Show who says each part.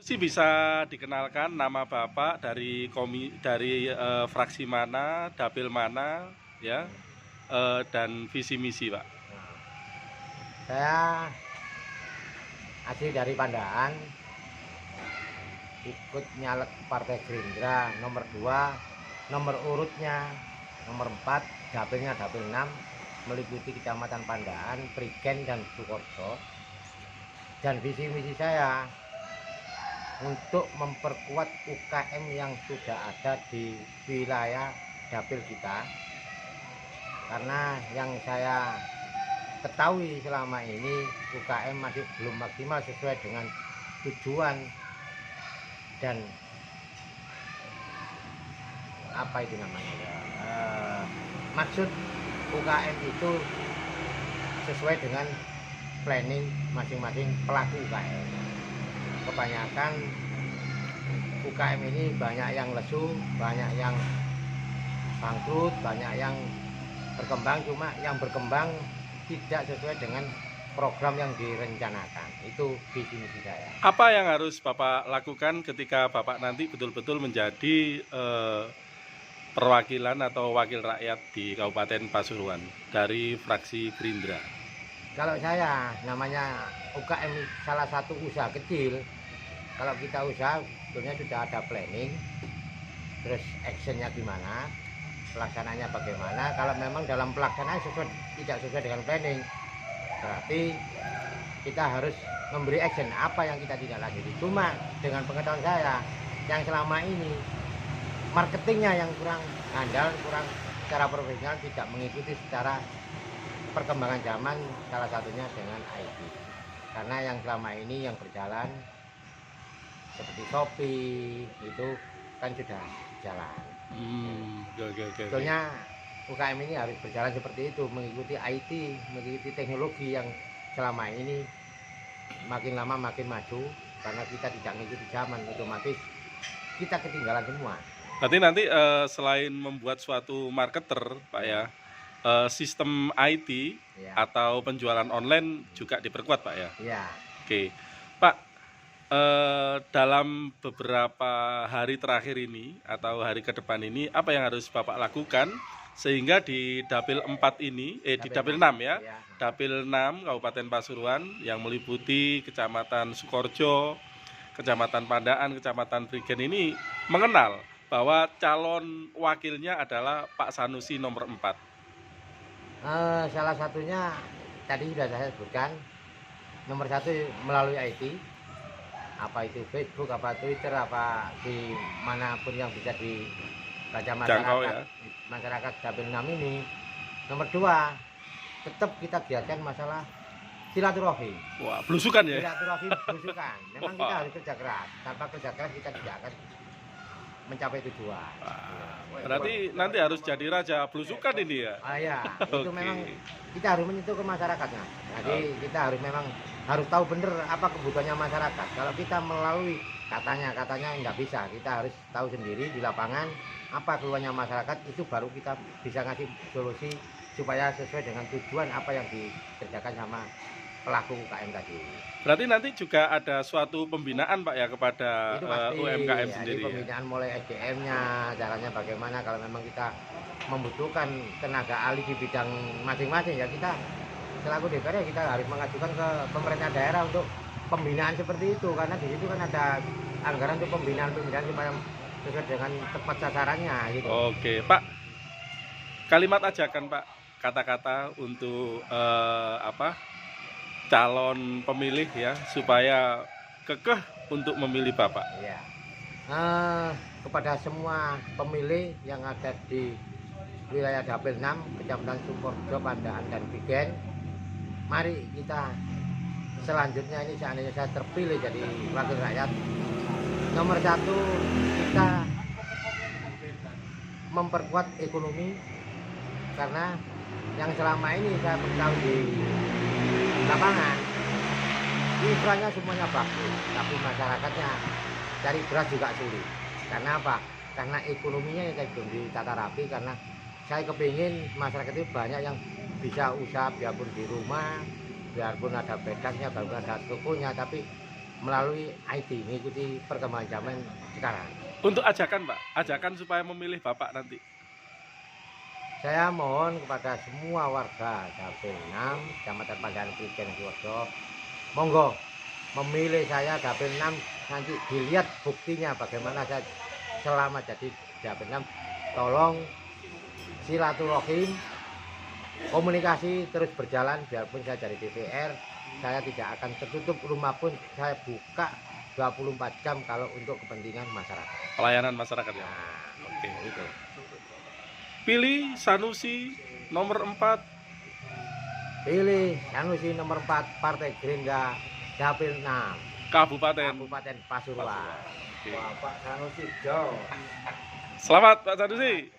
Speaker 1: sih bisa dikenalkan nama Bapak fraksi mana, dapil mana, ya, dan visi misi, Pak.
Speaker 2: Saya asli dari Pandaan, ikut nyalek Partai Gerindra nomor 2, nomor urutnya nomor 4, dapilnya dapil 6, meliputi Kecamatan Pandaan, Prigen, dan Sukoharjo. Dan visi misi saya untuk memperkuat UKM yang sudah ada di wilayah dapil kita, karena yang saya ketahui selama ini UKM masih belum maksimal sesuai dengan tujuan dan apa itu namanya maksud UKM itu sesuai dengan planning masing-masing pelaku UKM. Kebanyakan UKM ini banyak yang lesu, banyak yang bangkrut, banyak yang berkembang, cuma yang berkembang tidak sesuai dengan program yang direncanakan. Itu visi misi saya.
Speaker 1: Apa yang harus Bapak lakukan ketika Bapak nanti betul-betul menjadi perwakilan atau wakil rakyat di Kabupaten Pasuruan dari fraksi Gerindra?
Speaker 2: Kalau saya, namanya UKM salah satu usaha kecil. Kalau kita usaha sebetulnya sudah ada planning, terus actionnya gimana, pelaksananya bagaimana. Kalau memang dalam pelaksanaan tidak sesuai dengan planning, berarti kita harus memberi action apa yang kita tidak lanjuti. Cuma dengan pengetahuan saya yang selama ini marketingnya yang kurang handal, kurang secara profesional, tidak mengikuti secara perkembangan zaman, salah satunya dengan IT. Karena yang selama ini yang berjalan seperti Shopee itu kan sudah jalan. Sebetulnya UKM ini harus berjalan seperti itu, mengikuti IT, mengikuti teknologi yang selama ini makin lama makin maju. Karena kita tidak mengikuti zaman, otomatis kita ketinggalan semua.
Speaker 1: Berarti nanti selain membuat suatu marketer, Pak ya, sistem IT
Speaker 2: Ya.
Speaker 1: atau penjualan online juga diperkuat, Pak ya?
Speaker 2: Ya.
Speaker 1: Oke, Pak, dalam beberapa hari terakhir ini atau hari ke depan ini, apa yang harus Bapak lakukan sehingga di Dapil 4 ini, di Dapil 6 ya,
Speaker 2: Ya.
Speaker 1: Dapil 6 Kabupaten Pasuruan yang meliputi Kecamatan Sukoharjo, Kecamatan Pandaan, Kecamatan Prigen ini mengenal bahwa calon wakilnya adalah Pak Sanusi nomor 4.
Speaker 2: Salah satunya tadi sudah saya sebutkan, nomor 1 melalui IT, apa itu Facebook, apa Twitter, apa di manapun yang bisa dibaca
Speaker 1: Jangkau,
Speaker 2: masyarakat,
Speaker 1: ya.
Speaker 2: Masyarakat Dapil 6 ini. Nomor 2, tetap kita giatkan masalah silaturahmi.
Speaker 1: Wah, belusukan ya?
Speaker 2: Silaturahmi belusukan. Memang kita harus kerja keras. Tanpa kerja keras kita tidak akan mencapai tujuan.
Speaker 1: Berarti nanti harus jadi raja belusukan ini ya?
Speaker 2: Ya, itu memang kita harus menyentuh ke masyarakatnya. Jadi kita harus tahu benar apa kebutuhannya masyarakat. Kalau kita melalui katanya nggak bisa, kita harus tahu sendiri di lapangan apa keluhannya masyarakat, itu baru kita bisa ngasih solusi supaya sesuai dengan tujuan apa yang dikerjakan sama pelaku UKM tadi.
Speaker 1: Berarti nanti juga ada suatu pembinaan, Pak ya, kepada
Speaker 2: Itu pasti,
Speaker 1: UMKM
Speaker 2: ya,
Speaker 1: sendiri
Speaker 2: pembinaan ya? Mulai SDM-nya, caranya bagaimana. Kalau memang kita membutuhkan tenaga ahli di bidang masing-masing, ya kita selaku DPR kita harus mengajukan ke pemerintah daerah untuk pembinaan seperti itu, karena di situ kan ada anggaran untuk pembinaan supaya sesuai dengan tepat sasarannya gitu.
Speaker 1: Oke, Pak. Kalimat ajakan, Pak, kata-kata untuk calon pemilih ya, supaya kekeh untuk memilih Bapak.
Speaker 2: Ya. Kepada semua pemilih yang ada di wilayah Dapil 6, Kecamatan Sukoharjo, Pandaan, dan Prigen, mari kita selanjutnya ini, seandainya saya terpilih jadi wakil rakyat, nomor 1 kita memperkuat ekonomi, karena yang selama ini saya beritahu di lapangan infranya semuanya bagus, tapi masyarakatnya cari beras juga sulit. Karena apa? Karena ekonominya yang belum ditata rapi. Karena saya kepingin masyarakat itu banyak yang bisa usaha, biarpun di rumah, biarpun ada bedaknya, biarpun ada tokonya, tapi melalui IT, mengikuti perkembangan zaman sekarang.
Speaker 1: Untuk ajakan Pak, ajakan supaya memilih Bapak nanti.
Speaker 2: Saya mohon kepada semua warga Dapil 6, Kecamatan Pandan Prigen Sidoarjo, monggo memilih saya Dapil 6, nanti dilihat buktinya bagaimana saya selama jadi Dapil 6. Tolong silaturahim, komunikasi terus berjalan, biarpun saya dari DPR, saya tidak akan tertutup, rumah pun saya buka 24 jam kalau untuk kepentingan masyarakat.
Speaker 1: Pelayanan masyarakat ya.
Speaker 2: Nah,
Speaker 1: Oke.
Speaker 2: itu.
Speaker 1: Pilih Sanusi nomor 4.
Speaker 2: Pilih Sanusi nomor 4, Partai Gerindra, Dapil 6,
Speaker 1: Kabupaten.
Speaker 2: Kabupaten Pasuruan.
Speaker 1: Oke.
Speaker 2: Pak Sanusi jauh.
Speaker 1: Selamat Pak Sanusi.